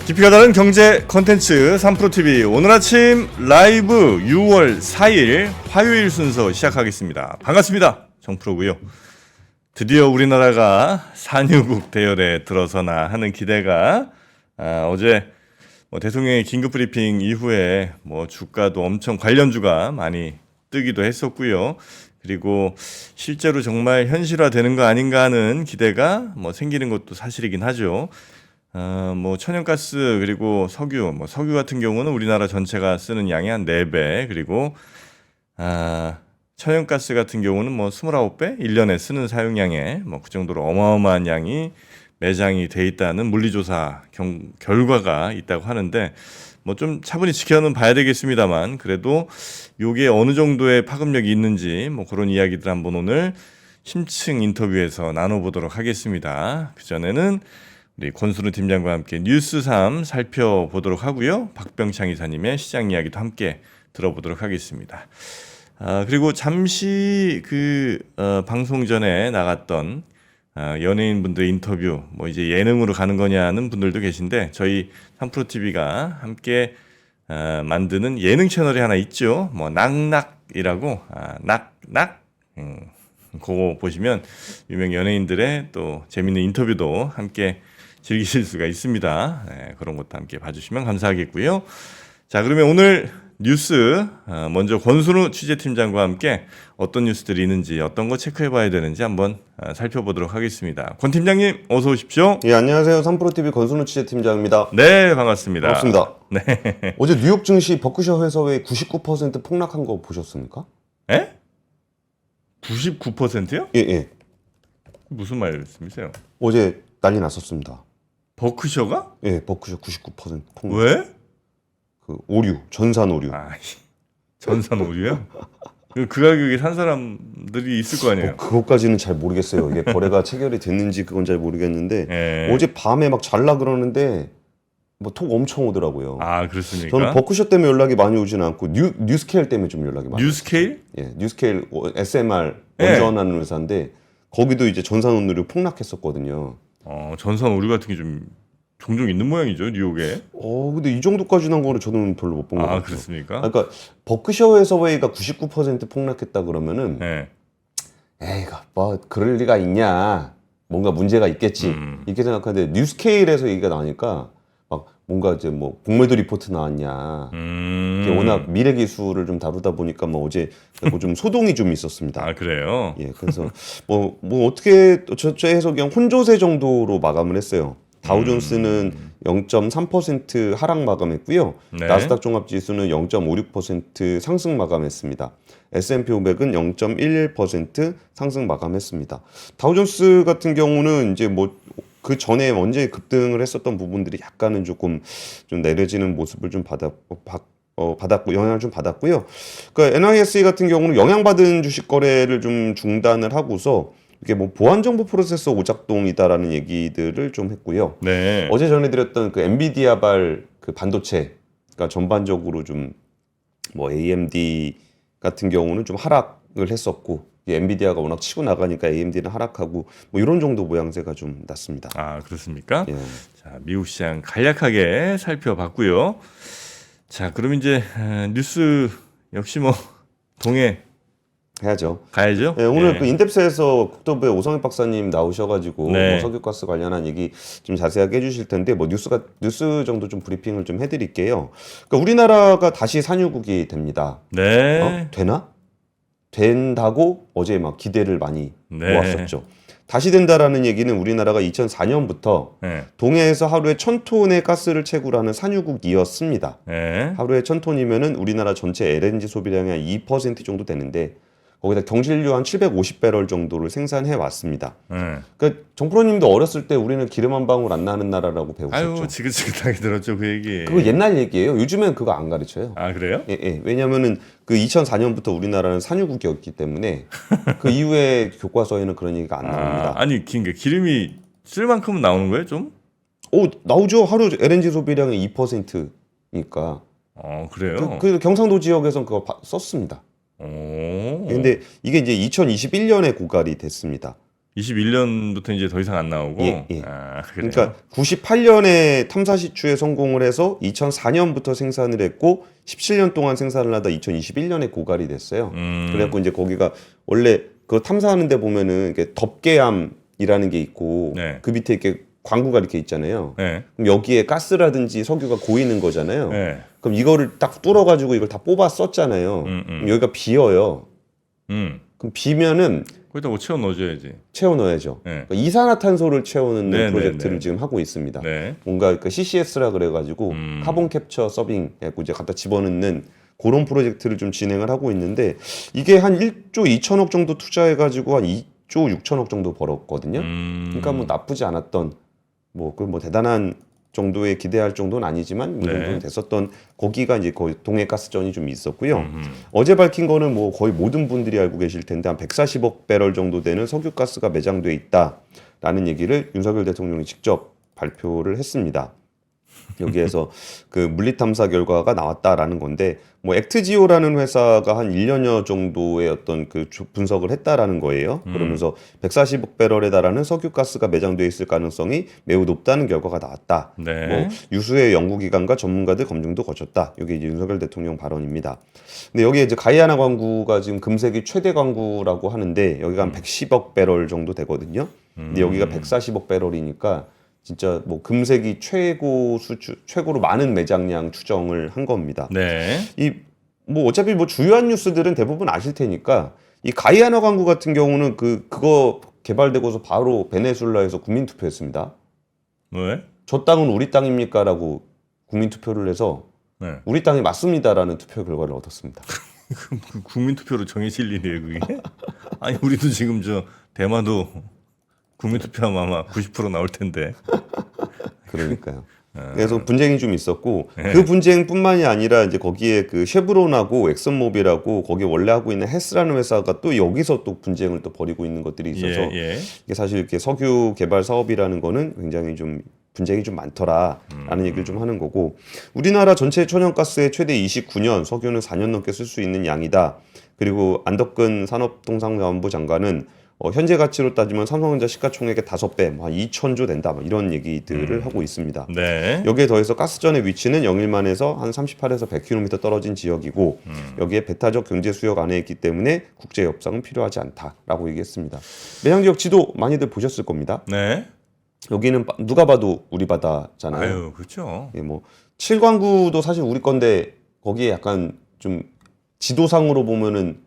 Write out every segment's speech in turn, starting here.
깊이가 다른 경제 컨텐츠 3프로TV 오늘 아침 라이브 6월 4일 화요일 순서 시작하겠습니다. 반갑습니다. 정프로고요. 드디어 우리나라가 산유국 대열에 들어서나 하는 기대가 어제 대통령의 긴급 브리핑 이후에 주가도 엄청 관련주가 많이 뜨기도 했었고요. 그리고 실제로 정말 현실화되는 거 아닌가 하는 기대가 생기는 것도 사실이긴 하죠. 천연가스 그리고 석유, 석유 같은 경우는 우리나라 전체가 쓰는 양이 한 4배, 그리고 천연가스 같은 경우는 29배, 1년에 쓰는 사용량에 그 정도로 어마어마한 양이 매장이 돼 있다는 물리조사 결과가 있다고 하는데 좀 차분히 지켜는 봐야 되겠습니다만, 그래도 요게 어느 정도의 파급력이 있는지 그런 이야기들 한번 오늘 심층 인터뷰에서 나눠보도록 하겠습니다. 그전에는 우리 권순우 팀장과 함께 뉴스 3 살펴보도록 하고요. 박병창 이사님의 시장 이야기도 함께 들어보도록 하겠습니다. 그리고 잠시 방송 전에 나갔던 연예인분들 인터뷰, 이제 예능으로 가는 거냐는 분들도 계신데, 저희 3프로TV가 함께 만드는 예능 채널이 하나 있죠. 낙낙이라고, 낙낙. 그거 보시면 유명 연예인들의 또 재밌는 인터뷰도 함께 즐기실 수가 있습니다. 네, 그런 것도 함께 봐주시면 감사하겠고요. 자, 그러면 오늘 뉴스 먼저 권순우 취재팀장과 함께 어떤 뉴스들이 있는지, 어떤 거 체크해봐야 되는지 한번 살펴보도록 하겠습니다. 권 팀장님 어서 오십시오. 예, 안녕하세요. 3프로TV 권순우 취재팀장입니다. 네, 반갑습니다. 반갑습니다. 네. 어제 뉴욕 증시 버크셔 회사의 99% 폭락한 거 보셨습니까? 에? 99%요? 예, 예. 무슨 말씀이세요? 어제 난리 났었습니다. 버크셔가? 예, 버크셔 99% 폭락. 왜? 그 오류, 전산 오류. 전산 오류요? 그 가격에 산 사람들이 있을 거 아니에요? 그것까지는 잘 모르겠어요. 이게 거래가 체결이 됐는지 그건 잘 모르겠는데 예. 어제 밤에 막 잘라 그러는데 톡 엄청 오더라고요. 그렇습니까? 저는 버크셔 때문에 연락이 많이 오진 않고 뉴스케일 때문에 좀 연락이 많아요. 뉴스케일? 예, 뉴스케일 SMR 원전하는 회사인데 거기도 이제 전산 오류 폭락했었거든요. 전산 오류 같은 게 좀 종종 있는 모양이죠, 뉴욕에. 근데 이 정도까지 난 거는 저는 별로 못 본 것 같아요. 그렇습니까? 그러니까 버크셔 해서웨이가 99% 폭락했다 그러면은 네. 에이가 그럴 리가 있냐, 뭔가 문제가 있겠지 이렇게 생각하는데 뉴스케일에서 얘기가 나오니까 막 뭔가 이제 공매도 리포트 나왔냐, 이게 워낙 미래 기술을 좀 다루다 보니까 어제 좀 소동이 좀 있었습니다. 그래요? 예, 그래서 어떻게 저 해서 그냥 혼조세 정도로 마감을 했어요. 다우존스는 0.3% 하락 마감했고요. 네. 나스닥 종합지수는 0.56% 상승 마감했습니다. S&P 500은 0.11% 상승 마감했습니다. 다우존스 같은 경우는 이제 그 전에 언제 급등을 했었던 부분들이 약간은 좀 내려지는 모습을 좀 받았고 영향을 좀 받았고요. 그러니까 NYSE 같은 경우는 영향받은 주식 거래를 좀 중단을 하고서 이게 보안 정보 프로세서 오작동이다라는 얘기들을 좀 했고요. 네. 어제 전해드렸던 그 엔비디아발 그 반도체가 전반적으로 좀 AMD 같은 경우는 좀 하락을 했었고, 엔비디아가 워낙 치고 나가니까 AMD는 하락하고 이런 정도 모양새가 좀 났습니다. 그렇습니까? 예. 자, 미국 시장 간략하게 살펴봤고요. 자, 그럼 이제 뉴스 역시 동해 해야죠. 가야죠. 네, 오늘 예. 그 인덱스에서 국토부의 오성익 박사님 나오셔가지고 네. 석유가스 관련한 얘기 좀 자세하게 해주실 텐데 뉴스 정도 좀 브리핑을 좀 해드릴게요. 그러니까 우리나라가 다시 산유국이 됩니다. 네. 되나? 된다고 어제 막 기대를 많이 네. 모았었죠. 다시 된다라는 얘기는 우리나라가 2004년부터 네. 동해에서 하루에 1000톤의 가스를 채굴하는 산유국이었습니다. 네. 하루에 1000톤이면은 우리나라 전체 LNG 소비량의 한 2% 정도 되는데, 거기다 경질유 한 750배럴 정도를 생산해 왔습니다. 네. 그러니까 정프로님도 어렸을 때 우리는 기름 한 방울 안 나는 나라라고 배우셨죠. 지긋지긋하게 들었죠, 그 얘기. 그거 옛날 얘기예요. 요즘엔 그거 안 가르쳐요. 그래요? 예. 왜냐면은 그 2004년부터 우리나라는 산유국이었기 때문에 그 이후에 교과서에는 그런 얘기가 안 나옵니다. 그러니까 기름이 쓸 만큼은 나오는 거예요, 좀? 나오죠. 하루 LNG 소비량의 2%니까. 그래요? 그 경상도 지역에선 그거 썼습니다. 근데 이게 이제 2021년에 고갈이 됐습니다. 21년부터 이제 더 이상 안 나오고. 예, 예. 아, 그래요? 그러니까 98년에 탐사 시추에 성공을 해서 2004년부터 생산을 했고 17년 동안 생산을 하다 2021년에 고갈이 됐어요. 그래갖고 이제 거기가 원래 그 탐사하는데 보면은 이게 덮개암이라는 게 있고 네. 그 밑에 이렇게 광구가 이렇게 있잖아요. 네. 그럼 여기에 가스라든지 석유가 고이는 거잖아요. 네. 그럼 이거를 딱 뚫어가지고 이걸 다 뽑아 썼잖아요. 그럼 여기가 비어요. 그럼 비면은 거기다 뭐 채워 넣어줘야지. 채워 넣어야죠. 네. 그러니까 이산화탄소를 채우는 네, 프로젝트를 네, 네. 지금 하고 있습니다. 네. 뭔가 그 CCS라 그래가지고 카본 캡처 서빙 해고 이제 갖다 집어넣는 그런 프로젝트를 좀 진행을 하고 있는데 이게 한 1조 2천억 정도 투자해가지고 한 2조 6천억 정도 벌었거든요. 그러니까 뭐 나쁘지 않았던 뭐 대단한 정도에 기대할 정도는 아니지만 이 네. 정도는 됐었던 거기가 이제 거의 동해가스전이 좀 있었고요. 어제 밝힌 거는 뭐 거의 모든 분들이 알고 계실 텐데 한 140억 배럴 정도 되는 석유가스가 매장돼 있다라는 얘기를 윤석열 대통령이 직접 발표를 했습니다. 여기에서 그 물리탐사 결과가 나왔다라는 건데 뭐 액트지오라는 회사가 한 1년여 정도의 어떤 그 분석을 했다라는 거예요. 그러면서 140억 배럴에 달하는 석유가스가 매장돼 있을 가능성이 매우 높다는 결과가 나왔다. 네. 뭐 유수의 연구기관과 전문가들 검증도 거쳤다. 이게 이제 윤석열 대통령 발언입니다. 근데 여기에 이제 가이아나 광구가 지금 금색이 최대 광구라고 하는데 여기가 한 110억 배럴 정도 되거든요. 근데 여기가 140억 배럴이니까 진짜 뭐 금색이 최고로 많은 매장량 추정을 한 겁니다. 네. 이 뭐 어차피 뭐 주요한 뉴스들은 대부분 아실 테니까 이 가이아나 광구 같은 경우는 그거 개발되고서 바로 베네수엘라에서 국민 투표했습니다. 왜? 저 땅은 우리 땅입니까라고 국민 투표를 해서 네. 우리 땅이 맞습니다라는 투표 결과를 얻었습니다. 그 국민 투표로 정해질 일이에요, 그게? 아니, 우리도 지금 저 대마도 국민 투표하면 아마 90% 나올 텐데. 그러니까요. 그래서 분쟁이 좀 있었고 그 분쟁뿐만이 아니라 이제 거기에 그 쉐브론하고 엑슨모빌하고 거기 원래 하고 있는 헤스라는 회사가 또 여기서 또 분쟁을 또 벌이고 있는 것들이 있어서 이게 사실 이렇게 석유 개발 사업이라는 거는 굉장히 좀 분쟁이 좀 많더라라는 얘기를 좀 하는 거고 우리나라 전체 천연가스의 최대 29년 석유는 4년 넘게 쓸 수 있는 양이다. 그리고 안덕근 산업통상자원부 장관은 현재 가치로 따지면 삼성전자 시가총액의 5배, 뭐 한 2천조 된다, 뭐 이런 얘기들을 하고 있습니다. 네. 여기에 더해서 가스전의 위치는 영일만에서 한 38에서 100km 떨어진 지역이고 여기에 배타적 경제 수역 안에 있기 때문에 국제 협상은 필요하지 않다라고 얘기했습니다. 매장 지역 지도 많이들 보셨을 겁니다. 네. 여기는 누가 봐도 우리 바다잖아요. 아유, 그렇죠. 예, 뭐 칠광구도 사실 우리 건데 거기에 약간 좀 지도상으로 보면은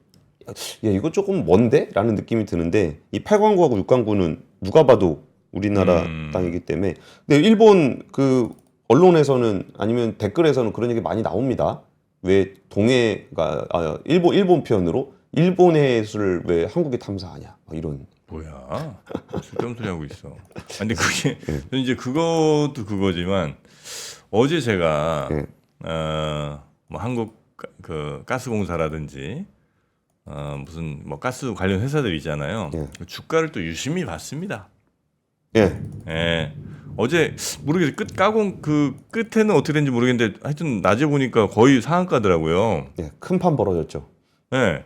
야, 이거 조금 먼데? 라는 느낌이 드는데 이 8광구하고 6광구는 누가 봐도 우리나라 땅이기 때문에 근데 일본 그 언론에서는 아니면 댓글에서는 그런 얘기 많이 나옵니다. 왜 동해가 일본 표현으로 일본의 해수를 왜 한국이 탐사하냐 뭐 이런 뭐야? 쓸데없는 소리 하고 있어. 근데 그게 저는 이제 그것도 그거지만 어제 제가 뭐 한국 그 가스공사라든지 무슨 뭐 가스 관련 회사들 있잖아요. 주가를 또 유심히 봤습니다. 예. 예. 어제 모르겠어요. 까공 그 끝에는 어떻게 된지 모르겠는데 하여튼 낮에 보니까 거의 상한가더라고요. 예, 큰 판 벌어졌죠. 예.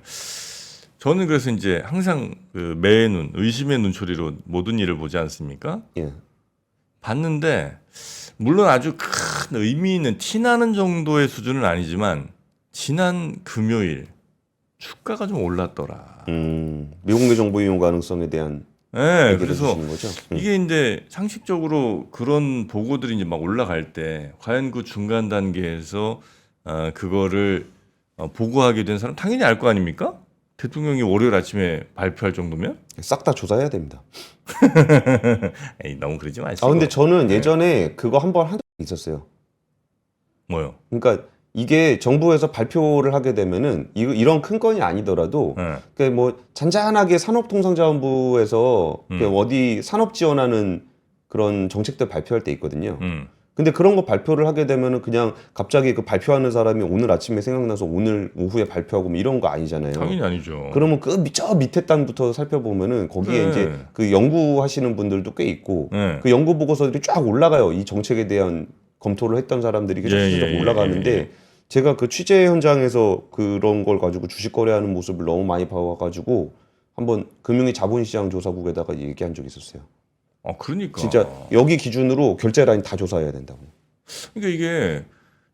저는 그래서 이제 항상 그 매의 눈, 의심의 눈초리로 모든 일을 보지 않습니까? 예. 봤는데 물론 아주 큰 의미 있는 티나는 정도의 수준은 아니지만 지난 금요일 주가가 좀 올랐더라. 미공개 정보 이용 가능성에 대한 네, 얘기를 그래서 해주시는 거죠? 이게 이제 상식적으로 그런 보고들이 이제 막 올라갈 때 과연 그 중간 단계에서 그거를 보고하게 된 사람 당연히 알 거 아닙니까? 대통령이 월요일 아침에 발표할 정도면? 싹 다 조사해야 됩니다. 에이, 너무 그러지 마시고. 아 근데 저는 예전에 그거 한번 한 적이 있었어요. 뭐요? 그러니까 이게 정부에서 발표를 하게 되면은 이런 큰 건이 아니더라도 네. 뭐 잔잔하게 산업통상자원부에서 어디 산업 지원하는 그런 정책들 발표할 때 있거든요. 근데 그런 거 발표를 하게 되면은 그냥 갑자기 그 발표하는 사람이 오늘 아침에 생각나서 오늘 오후에 발표하고 뭐 이런 거 아니잖아요. 당연히 아니죠. 그러면 저 밑에 단부터 살펴보면은 거기에 이제 그 연구하시는 분들도 꽤 있고 그 연구 보고서들이 쫙 올라가요. 이 정책에 대한 검토를 했던 사람들이 쫙 올라가는데 제가 그 취재 현장에서 그런 걸 가지고 주식 거래하는 모습을 너무 많이 봐와가지고 한번 금융위 자본시장 조사국에다가 얘기한 적이 있었어요. 그러니까. 진짜 여기 기준으로 결제 라인 다 조사해야 된다고. 그러니까 이게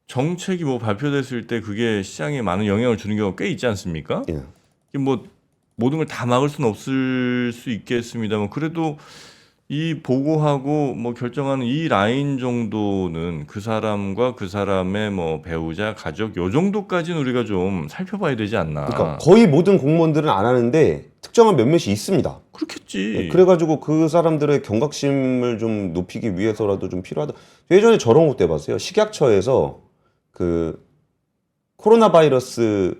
정책이 뭐 발표됐을 때 그게 시장에 많은 영향을 주는 경우가 꽤 있지 않습니까? 예. 이게 뭐 모든 걸 다 막을 수는 없을 수 있겠습니다만 그래도 이 보고하고 뭐 결정하는 이 라인 정도는 그 사람과 그 사람의 뭐 배우자, 가족 요 정도까지는 우리가 좀 살펴봐야 되지 않나. 그러니까 거의 모든 공무원들은 안 하는데 특정한 몇몇이 있습니다. 그렇겠지. 그래가지고 그 사람들의 경각심을 좀 높이기 위해서라도 좀 필요하다. 예전에 저런 것도 해봤어요. 식약처에서 그 코로나 바이러스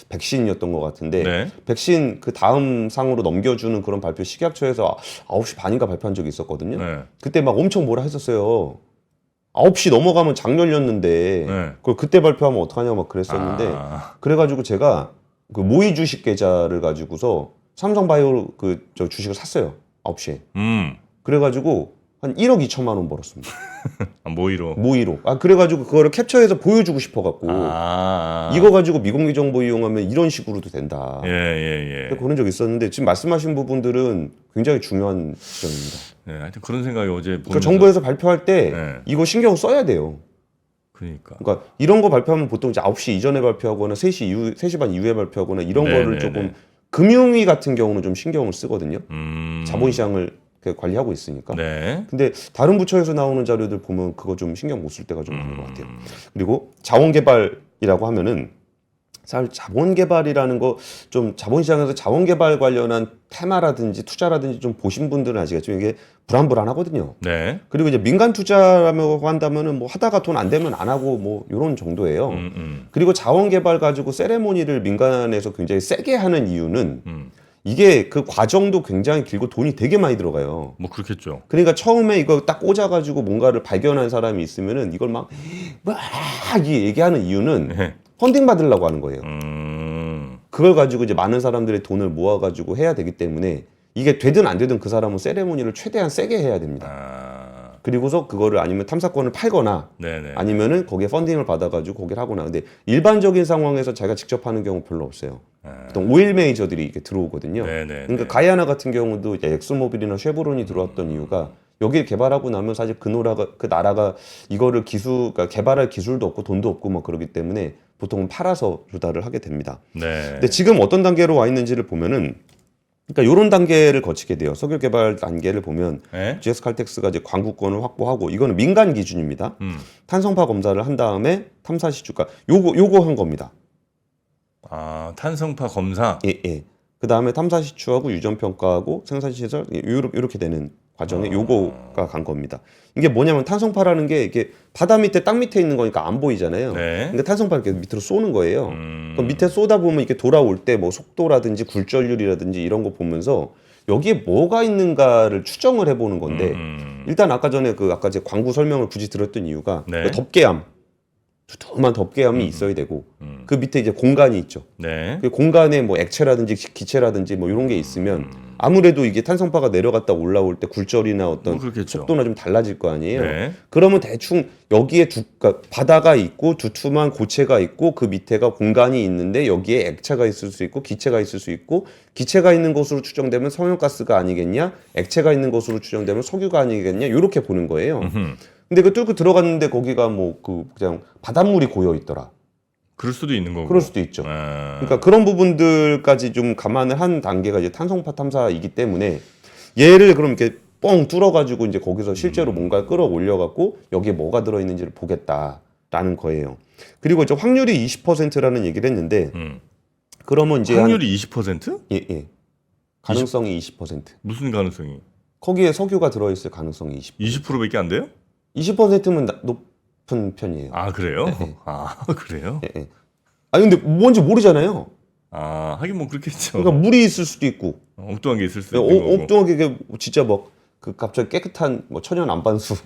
백신이었던 것 같은데 네. 백신 그 다음 상으로 넘겨주는 그런 발표 식약처에서 9시 반인가 발표한 적이 있었거든요. 네. 그때 막 엄청 뭐라 했었어요. 9시 넘어가면 장렬이었는데 네. 그걸 그때 발표하면 어떡하냐고 막 그랬었는데 아, 그래가지고 제가 그 모의 주식 계좌를 가지고서 삼성바이오 그 저 주식을 샀어요. 9시에. 그래가지고 한 1억 2천만 원 벌었습니다. 모의로. 모의로. 그래가지고 그거를 캡처해서 보여주고 싶어갖고 이거 가지고 미공개 정보 이용하면 이런 식으로도 된다. 예. 그런 적이 있었는데 지금 말씀하신 부분들은 굉장히 중요한 지점입니다. 네, 하여튼 그런 생각이 어제 보면서. 그러니까 정부에서 발표할 때 네. 이거 신경 써야 돼요. 그러니까. 그러니까 이런 거 발표하면 보통 이제 9시 이전에 발표하거나 3시 이후, 3시 반 이후에 발표하거나 이런 네, 거를 네, 조금 네. 금융위 같은 경우는 좀 신경을 쓰거든요. 자본시장을 관리하고 있으니까. 네. 근데 다른 부처에서 나오는 자료들 보면 그거 좀 신경 못 쓸 때가 좀 많은 것 같아요. 그리고 자원개발이라고 하면은 사실 자본개발이라는 거 좀 자본시장에서 자원개발 관련한 테마라든지 투자라든지 좀 보신 분들은 아시겠지만 이게 불안불안하거든요. 네. 그리고 이제 민간 투자라고 한다면은 뭐 하다가 돈 안 되면 안 하고 뭐 이런 정도예요. 그리고 자원개발 가지고 세레모니를 민간에서 굉장히 세게 하는 이유는 이게 그 과정도 굉장히 길고 돈이 되게 많이 들어가요. 뭐 그렇겠죠. 그러니까 처음에 이거 딱 꽂아가지고 뭔가를 발견한 사람이 있으면은 이걸 막 얘기하는 이유는 네. 펀딩 받으려고 하는 거예요. 음. 그걸 가지고 이제 많은 사람들의 돈을 모아가지고 해야 되기 때문에 이게 되든 안 되든 그 사람은 세레모니를 최대한 세게 해야 됩니다. 아. 그리고서 그거를 아니면 탐사권을 팔거나 네네. 아니면은 거기에 펀딩을 받아가지고 거기를 하거나. 근데 일반적인 상황에서 자기가 직접 하는 경우 별로 없어요. 보통 오일 메이저들이 이렇게 들어오거든요. 네네. 그러니까 가이아나 같은 경우도 이제 엑스모빌이나 쉐보론이 들어왔던 이유가 여기를 개발하고 나면 사실 그 나라가 이거를 그러니까 개발할 기술도 없고 돈도 없고 뭐 그러기 때문에 보통은 팔아서 조달을 하게 됩니다. 네. 근데 지금 어떤 단계로 와 있는지를 보면은 그러니까 이런 단계를 거치게 돼요. 석유 개발 단계를 보면 네? GS 칼텍스가 이제 광구권을 확보하고 이거는 민간 기준입니다. 탄성파 검사를 한 다음에 탐사 시추가 요거 한 겁니다. 아, 탄성파 검사. 예. 그 다음에 탐사 시추하고 유전 평가하고 생산 시설 이렇게 되는 과정에 요거가 간 겁니다. 이게 뭐냐면 탄성파라는 게 이게 바다 밑에 땅 밑에 있는 거니까 안 보이잖아요. 네. 근데 탄성파를 이렇게 밑으로 쏘는 거예요. 그럼 밑에 쏘다 보면 이렇게 돌아올 때 뭐 속도라든지 굴절률이라든지 이런 거 보면서 여기에 뭐가 있는가를 추정을 해보는 건데 일단 아까 전에 아까 제 광구 설명을 굳이 들었던 이유가 네. 그 덮개암 두툼한 덮개암이 있어야 되고 그 밑에 이제 공간이 있죠. 네. 그 공간에 뭐 액체라든지 기체라든지 뭐 이런 게 있으면 아무래도 이게 탄성파가 내려갔다 올라올 때 굴절이나 어떤 뭐 그렇겠죠. 속도나 좀 달라질 거 아니에요. 네. 그러면 대충 여기에 그러니까 바다가 있고 두툼한 고체가 있고 그 밑에가 공간이 있는데 여기에 액체가 있을 수 있고 기체가 있을 수 있고 기체가 있는 것으로 추정되면 성형가스가 아니겠냐, 액체가 있는 것으로 추정되면 석유가 아니겠냐 이렇게 보는 거예요. 근데 그 뚫고 들어갔는데 거기가 뭐 그냥 바닷물이 고여 있더라. 그럴 수도 있는 거고. 그럴 수도 있죠. 아. 그러니까 그런 부분들까지 좀 감안을 한 단계가 이제 탄성파 탐사이기 때문에 얘를 그럼 이렇게 뻥 뚫어가지고 이제 거기서 실제로 뭔가 끌어올려갖고 여기에 뭐가 들어있는지를 보겠다라는 거예요. 그리고 이제 확률이 20%라는 얘기를 했는데 그러면 이제 확률이 20%? 예. 가능성이 20%. 무슨 가능성이? 거기에 석유가 들어있을 가능성이 20%. 20%밖에 안 돼요? 20%면 높은 편이에요. 아, 그래요? 네. 아, 그래요? 예. 아니 근데 뭔지 모르잖아요. 아, 하긴 뭐 그렇겠죠. 그러니까 물이 있을 수도 있고 엉뚱한 게 있을 수도 있는 거고. 엉뚱하게 이게 진짜 뭐 갑자기 깨끗한 뭐 천연 안반수가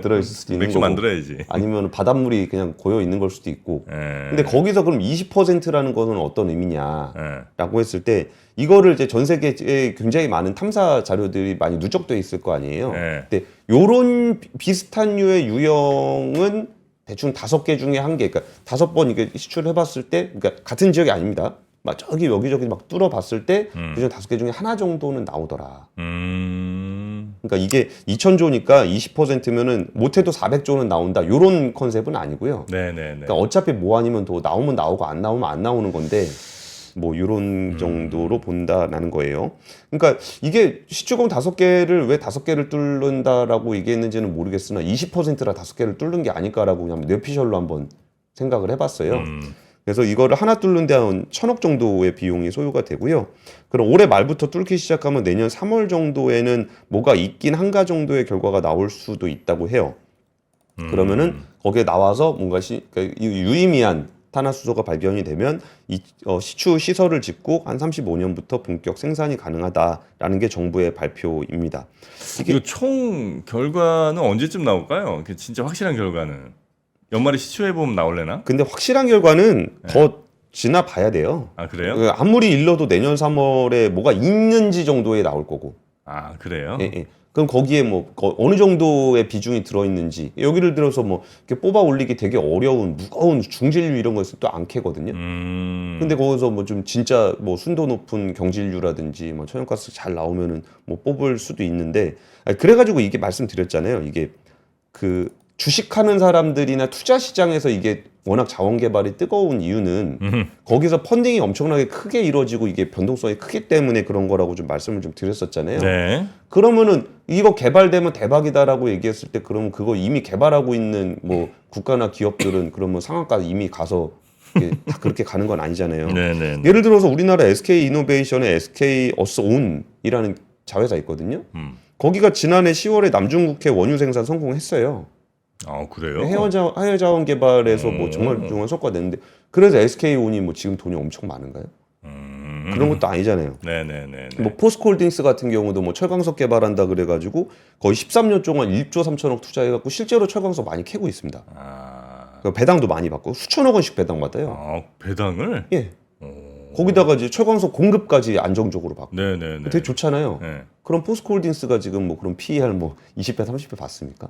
들어있을 수도 있는 맥주 거고 만들어야지. 아니면 바닷물이 그냥 고여 있는 걸 수도 있고. 예. 근데 거기서 그럼 20%라는 것은 어떤 예. 의미냐라고 했을 때 이거를 이제 전 세계에 굉장히 많은 탐사 자료들이 많이 누적돼 있을 거 아니에요. 예. 근데 요런 비슷한 류의 유형은 대충 5개 중에 1개, 그러니까 5번 이게 시출을 해봤을 때, 그러니까 같은 지역이 아닙니다. 막 저기 여기저기 막 뚫어봤을 때 그중 5개 중에 하나 정도는 나오더라. 그러니까 이게 2,000조니까 20%면은 못해도 400조는 나온다. 요런 컨셉은 아니고요. 네네네. 그러니까 어차피 뭐 아니면 또 나오면 나오고 안 나오면 안 나오는 건데 뭐 요런 정도로 본다라는 거예요. 그러니까 이게 시추금 5개를 왜 5개를 뚫는다라고 얘기했는지는 모르겠으나 20%라 5개를 뚫는 게 아닐까라고 그냥 뇌피셜로 한번 생각을 해봤어요. 그래서 이거를 하나 뚫는데 한 1,000억 정도의 비용이 소요가 되고요. 그럼 올해 말부터 뚫기 시작하면 내년 3월 정도에는 뭐가 있긴 한가 정도의 결과가 나올 수도 있다고 해요. 그러면은 거기에 나와서 뭔가 그러니까 유의미한 탄화수소가 발견이 되면 시추 시설을 짓고 한 35년부터 본격 생산이 가능하다라는 게 정부의 발표입니다. 이거 총 결과는 언제쯤 나올까요? 그 진짜 확실한 결과는 연말에 시추해 보면 나올래나? 근데 확실한 결과는 더 지나봐야 돼요. 아 그래요? 아무리 일러도 내년 3월에 뭐가 있는지 정도에 나올 거고. 아 그래요? 예, 예. 그럼 거기에 뭐 어느 정도의 비중이 들어있는지 여기를 들어서 뭐 이렇게 뽑아 올리기 되게 어려운 무거운 중질류 이런 거 있으면 또 안 캐거든요. 근데 거기서 뭐 좀 진짜 뭐 순도 높은 경질류라든지 뭐 천연가스 잘 나오면은 뭐 뽑을 수도 있는데 그래가지고 이게 말씀드렸잖아요. 이게 그 주식하는 사람들이나 투자 시장에서 이게 워낙 자원 개발이 뜨거운 이유는 거기서 펀딩이 엄청나게 크게 이루어지고 이게 변동성이 크기 때문에 그런 거라고 좀 말씀을 좀 드렸었잖아요. 네. 그러면은 이거 개발되면 대박이다라고 얘기했을 때 그러면 그거 이미 개발하고 있는 뭐 국가나 기업들은 그러면 상한가 이미 가서 다 그렇게 가는 건 아니잖아요. 네네. 예를 들어서 우리나라 SK 이노베이션의 SK 어스온이라는 자회사 있거든요. 거기가 지난해 10월에 남중국해 원유 생산 성공했어요. 아 그래요? 해외 자원 개발에서 뭐 정말 훌륭한 성과 냈는데 그래서 SK온이 뭐 지금 돈이 엄청 많은가요? 그런 것도 아니잖아요. 네네네. 뭐 포스코홀딩스 같은 경우도 뭐 철광석 개발한다 그래가지고 거의 13년 동안 1조 3천억 투자해갖고 실제로 철광석 많이 캐고 있습니다. 아, 그 배당도 많이 받고 수천억 원씩 배당 받아요. 아 배당을? 예. 거기다가 이제 철광석 공급까지 안정적으로 받고. 네네네. 되게 좋잖아요. 네. 그럼 포스코홀딩스가 지금 뭐 그런 PER 뭐 20배 30배 받습니까?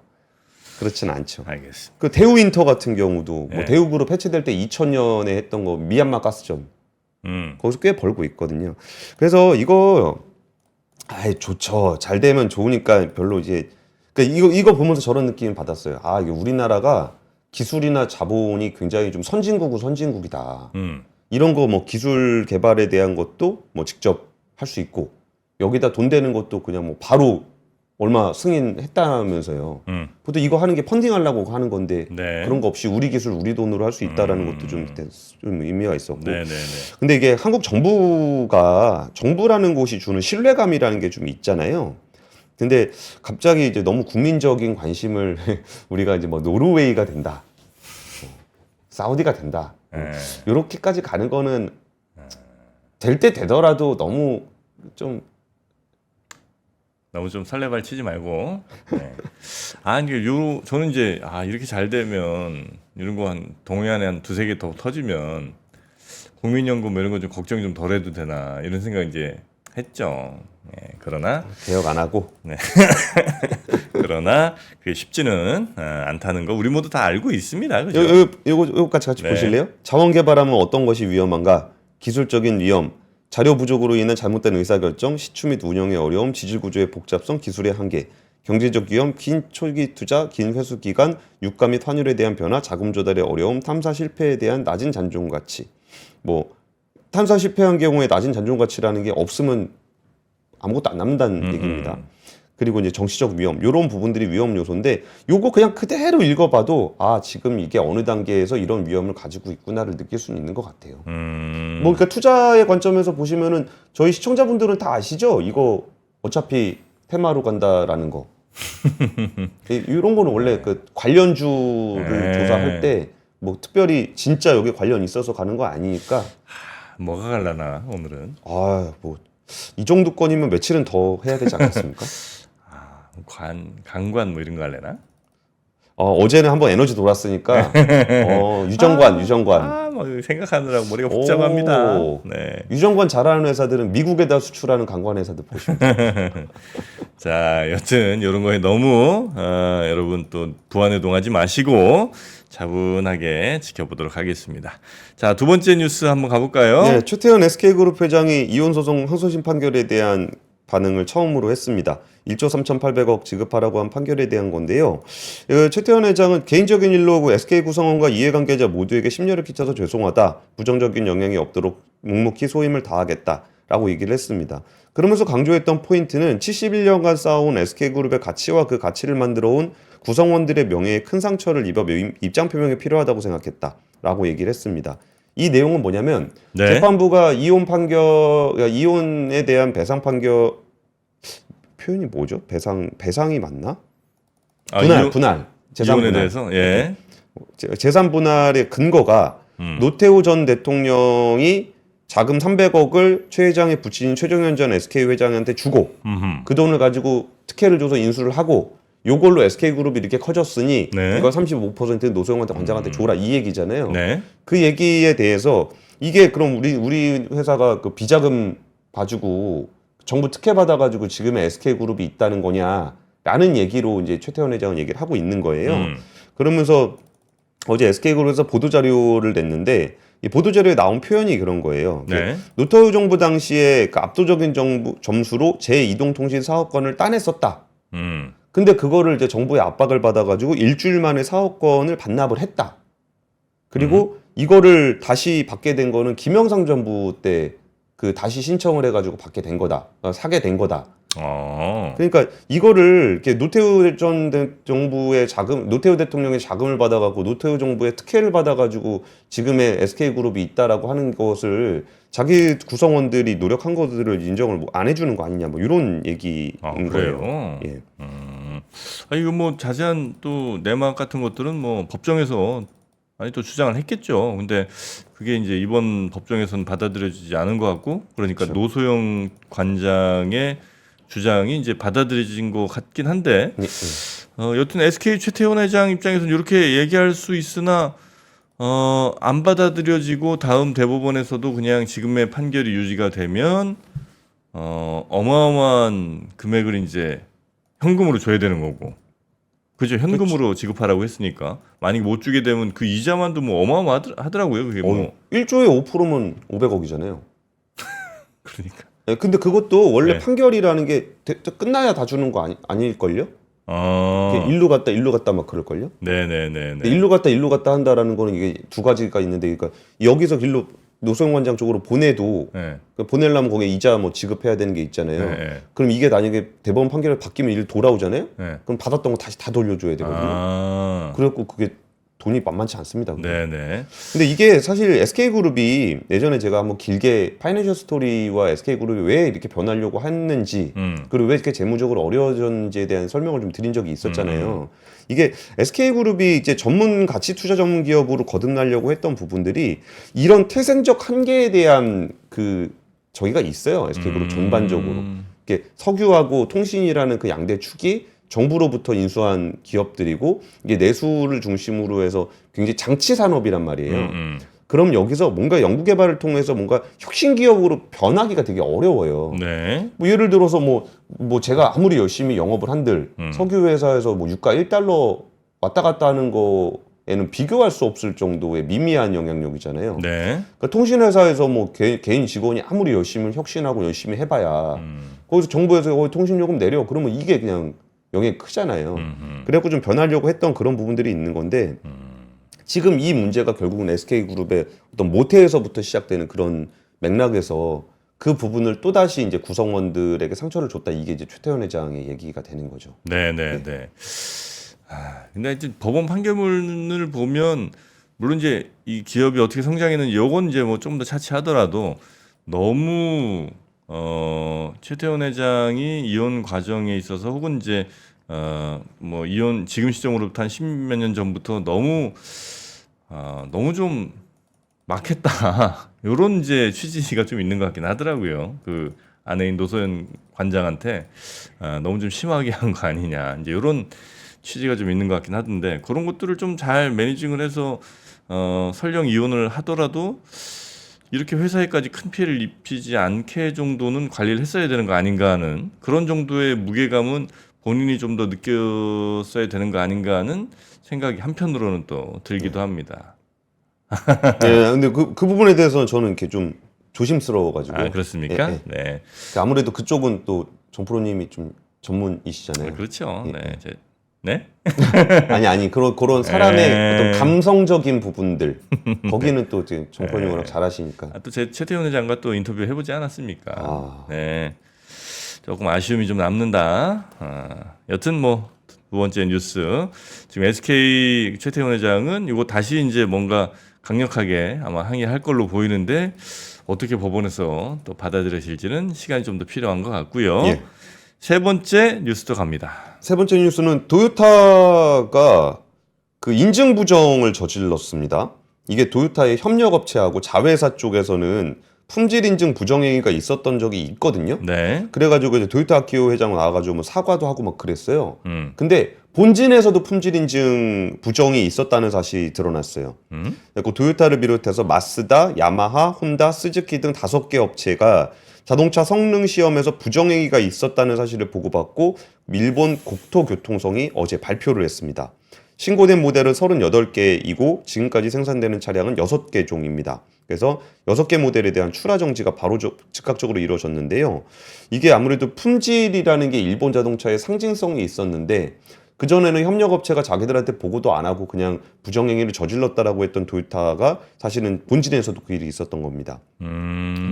그렇진 않죠. 알겠습니다. 그 대우인터 같은 경우도 뭐 네. 대우그룹 해체될 때 2000년에 했던 거 미얀마 가스전 거기서 꽤 벌고 있거든요. 그래서 이거 좋죠. 잘 되면 좋으니까 별로 이제 그러니까 이거 보면서 저런 느낌 받았어요. 아 이게 우리나라가 기술이나 자본이 굉장히 좀 선진국이다. 이런 거 뭐 기술 개발에 대한 것도 뭐 직접 할 수 있고 여기다 돈 되는 것도 그냥 뭐 바로 얼마 승인했다면서요. 보통 이거 하는 게 펀딩하려고 하는 건데 네. 그런 거 없이 우리 기술 우리 돈으로 할 수 있다라는 것도 좀 의미가 있었고. 네네네. 근데 이게 한국 정부라는 곳이 주는 신뢰감이라는 게 좀 있잖아요. 근데 갑자기 이제 너무 국민적인 관심을 우리가 이제 뭐 노르웨이가 된다, 사우디가 된다, 이렇게까지 가는 거는 될 때 되더라도 너무 좀 설레발 치지 말고. 네. 아, 이게 저는 이제 이렇게 잘 되면 이런 거 한 동해안에 한 2-3개 더 터지면 국민연금 뭐 이런 거 좀 걱정 좀 덜 해도 되나 이런 생각 이제 했죠. 네, 그러나 개혁 안 하고 그러나 그게 쉽지는 않다는 거 우리 모두 다 알고 있습니다. 그죠? 요거 같이 네. 보실래요? 자원 개발하면 어떤 것이 위험한가? 기술적인 위험, 자료 부족으로 인한 잘못된 의사결정, 시추 및 운영의 어려움, 지질 구조의 복잡성, 기술의 한계, 경제적 위험, 긴 초기 투자, 긴 회수 기간, 유가 및 환율에 대한 변화, 자금 조달의 어려움, 탐사 실패에 대한 낮은 잔존 가치. 뭐 탐사 실패한 경우에 낮은 잔존 가치라는 게 없으면 아무것도 안 남는다는 얘기입니다. 그리고 이제 정치적 위험, 이런 부분들이 위험 요소인데 요거 그냥 그대로 읽어봐도 지금 이게 어느 단계에서 이런 위험을 가지고 있구나를 느낄 수는 있는 것 같아요. 뭐 그러니까 투자의 관점에서 보시면은 저희 시청자분들은 다 아시죠? 이거 어차피 테마로 간다라는 거. 이런 거는 원래 그 관련주를 조사할 때 뭐 특별히 진짜 여기 관련 있어서 가는 거 아니니까. 뭐가 갈라나 오늘은? 뭐 이 정도 건이면 며칠은 더 해야 되지 않겠습니까? 강관 뭐 이런 거 할래나? 어제는 한번 에너지 돌았으니까 유정관. 뭐 생각하느라고 머리가 복잡합니다. 오. 네. 유정관 잘하는 회사들은 미국에다 수출하는 관광 회사들 보시면 돼요. 자, 여튼 이런 거에 너무 여러분 또 부안해동하지 마시고 차분하게 지켜보도록 하겠습니다. 자, 두 번째 뉴스 한번 가볼까요? 네, 최태원 SK그룹 회장이 이혼 소송 항소심 판결에 대한 반응을 처음으로 했습니다. 1조 3,800억 지급하라고 한 판결에 대한 건데요. 최태원 회장은 개인적인 일로 SK 구성원과 이해관계자 모두에게 심려를 끼쳐서 죄송하다. 부정적인 영향이 없도록 묵묵히 소임을 다하겠다라고 얘기를 했습니다. 그러면서 강조했던 포인트는 71년간 쌓아온 SK그룹의 가치와 그 가치를 만들어온 구성원들의 명예에 큰 상처를 입어 입장 표명이 필요하다고 생각했다라고 얘기를 했습니다. 이 내용은 뭐냐면 네. 재판부가 이혼에 대한 배상 판결 표현이 뭐죠? 배상이 맞나? 분할 재산 이혼에 분할. 대해서 예. 재산 분할의 근거가 노태우 전 대통령이 자금 300억을 최 회장의 부친인 최정현 전 SK 회장한테 주고 그 돈을 가지고 특혜를 줘서 인수를 하고 요걸로 SK그룹이 이렇게 커졌으니 네. 이거 35% 노소영한테 관장한테 줘라 이 얘기잖아요. 네. 그 얘기에 대해서 이게 그럼 우리 회사가 그 비자금 봐주고 정부 특혜 받아가지고 지금의 SK그룹이 있다는 거냐라는 얘기로 이제 최태원 회장은 얘기를 하고 있는 거예요. 그러면서 어제 SK그룹에서 보도자료를 냈는데 이 보도자료에 나온 표현이 그런 거예요. 네. 노태우 정부 당시에 그 압도적인 점수로 제2동통신 사업권을 따냈었다. 근데 그거를 이제 정부의 압박을 받아가지고 일주일 만에 사업권을 반납을 했다. 그리고 이거를 다시 받게 된 거는 김영삼 정부 때 그 다시 신청을 해가지고 받게 된 거다. 사게 된 거다. 그러니까 이거를 이렇게 노태우 전 정부의 노태우 대통령의 자금을 받아가고 노태우 정부의 특혜를 받아가지고 지금의 SK그룹이 있다라고 하는 것을 자기 구성원들이 노력한 것들을 인정을 안 해주는 거 아니냐, 뭐 이런 얘기인 그래요? 거예요. 예. 이거 뭐 자세한 또 내막 같은 것들은 뭐 법정에서 많이 또 주장을 했겠죠. 근데 그게 이제 이번 법정에서는 받아들여지지 않은 것 같고, 그러니까 그렇죠. 노소영 관장의 주장이 이제 받아들여진 것 같긴 한데, 여튼 SK 최태원 회장 입장에서는 이렇게 얘기할 수 있으나 안 받아들여지고 다음 대법원에서도 그냥 지금의 판결이 유지가 되면 어마어마한 금액을 이제 현금으로 줘야 되는 거고. 그죠? 현금으로 지급하라고 했으니까 만약 못 주게 되면 그 이자만도 뭐 어마어마하더라고요. 그게 뭐 1조에 5%면 500억이잖아요. 그러니까. 네, 근데 그것도 원래 네. 판결이라는 게 끝나야 다 주는 거 아닐걸요? 일로 갔다 막 그럴걸요? 네네네. 일로 갔다 한다라는 거는 이게 두 가지가 있는데, 그러니까 여기서 노소영 관장 쪽으로 보내도 네. 보내려면 거기에 이자 뭐 지급해야 되는 게 있잖아요. 네. 그럼 이게 만약에 대법원 판결을 바뀌면 일 돌아오잖아요. 네. 그럼 받았던 거 다시 다 돌려줘야 되거든요. 그래갖고 그게 돈이 만만치 않습니다. 그게. 네네. 근데 이게 사실 SK그룹이 예전에 제가 한번 길게 파이낸셜 스토리와 SK그룹이 왜 이렇게 변하려고 했는지 그리고 왜 이렇게 재무적으로 어려워졌는지에 대한 설명을 좀 드린 적이 있었잖아요. 이게 SK그룹이 이제 가치 투자 전문 기업으로 거듭나려고 했던 부분들이 이런 태생적 한계에 대한 저기가 있어요. SK그룹 전반적으로. 이게 석유하고 통신이라는 그 양대 축이 정부로부터 인수한 기업들이고 이게 내수를 중심으로 해서 굉장히 장치 산업이란 말이에요. 그럼 여기서 뭔가 연구개발을 통해서 뭔가 혁신 기업으로 변하기가 되게 어려워요. 네. 뭐 예를 들어서 뭐 제가 아무리 열심히 영업을 한들 석유 회사에서 뭐 유가 1달러 왔다 갔다 하는 거에는 비교할 수 없을 정도의 미미한 영향력이잖아요. 네. 그러니까 통신회사에서 뭐 개인 직원이 아무리 열심히 혁신하고 열심히 해봐야 거기서 정부에서 통신요금 내려 그러면 이게 그냥 영향이 크잖아요. 그래갖고 좀 변하려고 했던 그런 부분들이 있는 건데 지금 이 문제가 결국은 SK그룹의 어떤 모태에서부터 시작되는 그런 맥락에서 그 부분을 또다시 이제 구성원들에게 상처를 줬다. 이게 이제 최태원 회장의 얘기가 되는 거죠. 네네네. 근데 이제 법원 판결문을 보면 물론 이제 이 기업이 어떻게 성장했는지 요건 이제 뭐 좀 더 차치하더라도 너무 최태원 회장이 이혼 과정에 있어서 혹은 이제 뭐 이혼 지금 시점으로부터 한 10몇 년 전부터 너무 좀 막했다. 요런 이제 취지가 좀 있는 것 같긴 하더라고요. 그 아내인 노소연 관장한테 너무 좀 심하게 한 거 아니냐. 이제 요런 취지가 좀 있는 것 같긴 하던데 그런 것들을 좀 잘 매니징을 해서 설령 이혼을 하더라도 이렇게 회사에까지 큰 피해를 입히지 않게 정도는 관리를 했어야 되는 거 아닌가 하는 그런 정도의 무게감은 본인이 좀 더 느꼈어야 되는 거 아닌가 하는 생각이 한편으로는 또 들기도 합니다. 네, 근데 그 부분에 대해서는 저는 이렇게 좀 조심스러워가지고. 아, 그렇습니까? 예, 예. 네. 아무래도 그쪽은 또 정프로님이 좀 전문이시잖아요. 그렇죠. 예, 네. 네? 아니 그런 사람의 에. 어떤 감성적인 부분들 거기는 또 이제 정프로님 워낙 잘하시니까. 또 제 최태원 회장과 또 인터뷰 해보지 않았습니까? 아. 네. 조금 아쉬움이 좀 남는다. 여튼 뭐 두 번째 뉴스 지금 SK 최태원 회장은 이거 다시 이제 뭔가 강력하게 아마 항의할 걸로 보이는데 어떻게 법원에서 또 받아들여질지는 시간이 좀 더 필요한 것 같고요. 예. 세 번째 뉴스도 갑니다. 세 번째 뉴스는 도요타가 그 인증 부정을 저질렀습니다. 이게 도요타의 협력업체하고 자회사 쪽에서는 품질 인증 부정 행위가 있었던 적이 있거든요. 네. 그래가지고 이제 도요타 아키오 회장 나와가지고 뭐 사과도 하고 막 그랬어요. 음. 근데 본진에서도 품질 인증 부정이 있었다는 사실이 드러났어요. 그리고 도요타를 비롯해서 마쓰다, 야마하, 혼다, 스즈키 등 5개 업체가 자동차 성능 시험에서 부정 행위가 있었다는 사실을 보고받고 일본 국토교통성이 어제 발표를 했습니다. 신고된 모델은 38개이고 지금까지 생산되는 차량은 6개 종입니다. 그래서 6개 모델에 대한 출하 정지가 바로 즉각적으로 이루어졌는데요. 이게 아무래도 품질이라는 게 일본 자동차의 상징성이 있었는데 그전에는 협력업체가 자기들한테 보고도 안 하고 그냥 부정행위를 저질렀다라고 했던 도요타가 사실은 본진에서도 그 일이 있었던 겁니다.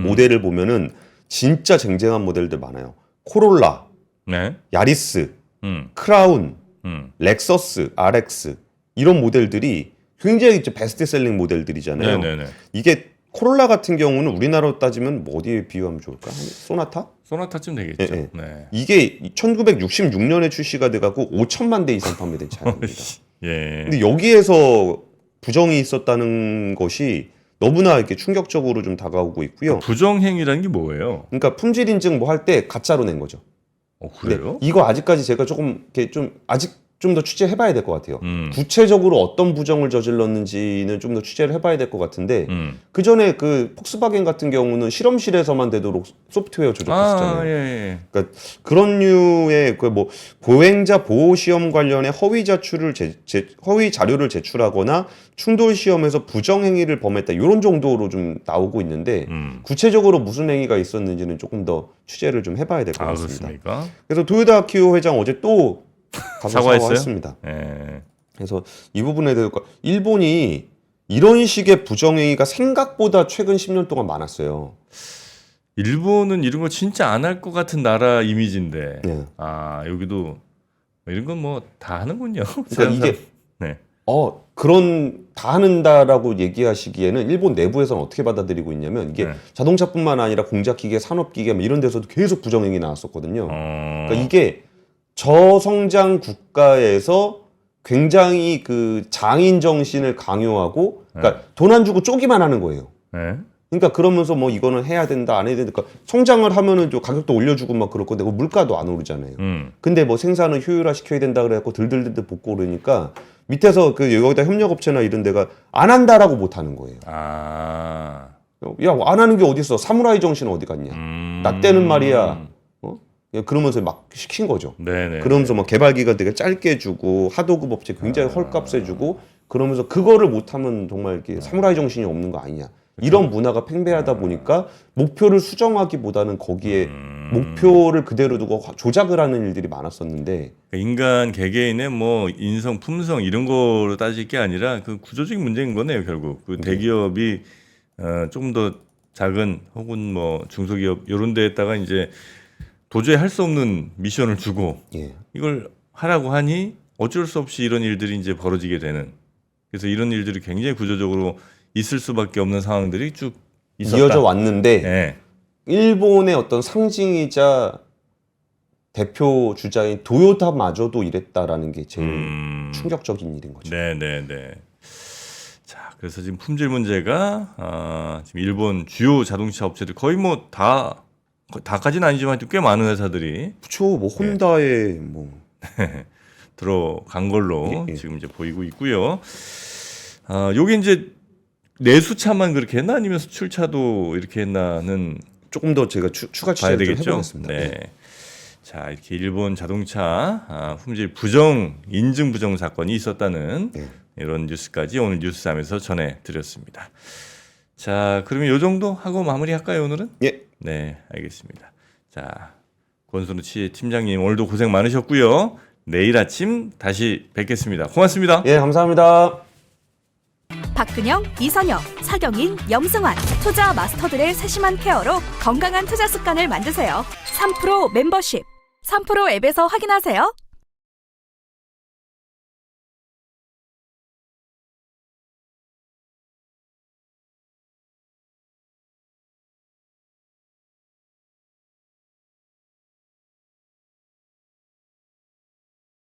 모델을 보면은 진짜 쟁쟁한 모델들 많아요. 코롤라, 네. 야리스, 음. 크라운, 음. 렉서스, RX 이런 모델들이 굉장히 이제 베스트셀링 모델들이잖아요. 네네네. 이게 코롤라 같은 경우는 우리나라로 따지면 뭐 어디에 비유하면 좋을까? 소나타? 소나타쯤 되겠죠. 예, 예. 네. 이게 1966년에 출시가 돼갖고 5천만 대 이상 판매된 차량입니다. 예. 근데 여기에서 부정이 있었다는 것이 너무나 이렇게 충격적으로 좀 다가오고 있고요. 부정행위라는 게 뭐예요? 그러니까 품질 인증 뭐 할 때 가짜로 낸 거죠. 근데 그래요? 이거 아직까지 제가 조금 이렇게 아직 좀 더 취재해봐야 될 것 같아요. 음. 구체적으로 어떤 부정을 저질렀는지는 좀 더 취재를 해봐야 될 것 같은데 그 전에 그 폭스바겐 같은 경우는 실험실에서만 되도록 소프트웨어 조작했었잖아요. 예. 그러니까 그런 류의 그 뭐 보행자 보호 시험 관련해 허위 자료를 제출하거나 충돌 시험에서 부정 행위를 범했다 이런 정도로 좀 나오고 있는데 구체적으로 무슨 행위가 있었는지는 조금 더 취재를 좀 해봐야 될 것 같습니다. 그렇습니까? 그래서 도요타 아키오 회장 어제 또 가서 사과했어요? 사과했습니다. 예. 그래서 이 부분에 대해서 일본이 이런 식의 부정행위가 생각보다 최근 10년 동안 많았어요. 일본은 이런 거 진짜 안 할 것 같은 나라 이미지인데. 네. 여기도 이런 건 뭐 다 하는군요. 그러니까 이게 네. 그런 다 하는다라고 얘기하시기에는 일본 내부에서는 어떻게 받아들이고 있냐면 이게 네. 자동차뿐만 아니라 공작기계, 산업기계 뭐 이런 데서도 계속 부정행위 나왔었거든요. 그러니까 이게 저성장 국가에서 굉장히 그 장인 정신을 강요하고 그러니까 돈 안 주고 쪼기만 하는 거예요. 네. 그러니까 그러면서 뭐 이거는 해야 된다 안 해야 된다. 그러니까 성장을 하면은 좀 가격도 올려주고 막 그럴 건데 물가도 안 오르잖아요. 근데 뭐 생산을 효율화 시켜야 된다 그래갖고 들들들 볶고 그러니까 밑에서 그 여기다 협력업체나 이런 데가 안 한다라고 못 하는 거예요. 아. 야, 안 하는 게 어딨어? 사무라이 정신 어디 갔냐? 나 때는 말이야. 그러면서 막 시킨 거죠. 네네. 그러면서 막 개발 기간 되게 짧게 주고 하도급 업체 굉장히 헐값에 주고 그러면서 그거를 못하면 정말 이렇게 사무라이 정신이 없는 거 아니냐. 이런 문화가 팽배하다 보니까 목표를 수정하기보다는 거기에 목표를 그대로 두고 조작을 하는 일들이 많았었는데 인간 개개인의 뭐 인성, 품성 이런 거로 따질 게 아니라 그 구조적인 문제인 거네요, 결국. 그 대기업이 조금 더 작은 혹은 뭐 중소기업 이런 데에다가 이제 도저히 할 수 없는 미션을 주고 예. 이걸 하라고 하니 어쩔 수 없이 이런 일들이 이제 벌어지게 되는. 그래서 이런 일들이 굉장히 구조적으로 있을 수밖에 없는 상황들이 쭉 있었다. 이어져 왔는데 네. 일본의 어떤 상징이자 대표 주자인 도요타마저도 이랬다라는 게 제일 충격적인 일인 거죠. 네네네. 자, 그래서 지금 품질 문제가 지금 일본 주요 자동차 업체들 거의 뭐 다까지는 아니지만 꽤 많은 회사들이 그렇죠. 뭐 혼다의 뭐 들어간 걸로 예. 지금 이제 보이고 있고요. 요게 이제 내수차만 그렇게 했나 아니면 수출차도 이렇게 했나는 조금 더 제가 추가 봐야 취재를 좀 되겠죠. 해보겠습니다. 네. 자, 이렇게 일본 자동차 품질 부정 인증 부정 사건이 있었다는 네. 이런 뉴스까지 오늘 뉴스3에서 전해드렸습니다. 자, 그러면 요 정도 하고 마무리할까요, 오늘은? 예. 네, 알겠습니다. 자, 권순우 팀장님 오늘도 고생 많으셨고요. 내일 아침 다시 뵙겠습니다. 고맙습니다. 예, 감사합니다. 박근영, 이선영, 사경인, 염승환 투자 마스터들의 세심한 케어로 건강한 투자 습관을 만드세요. 3프로 멤버십 3프로 앱에서 확인하세요.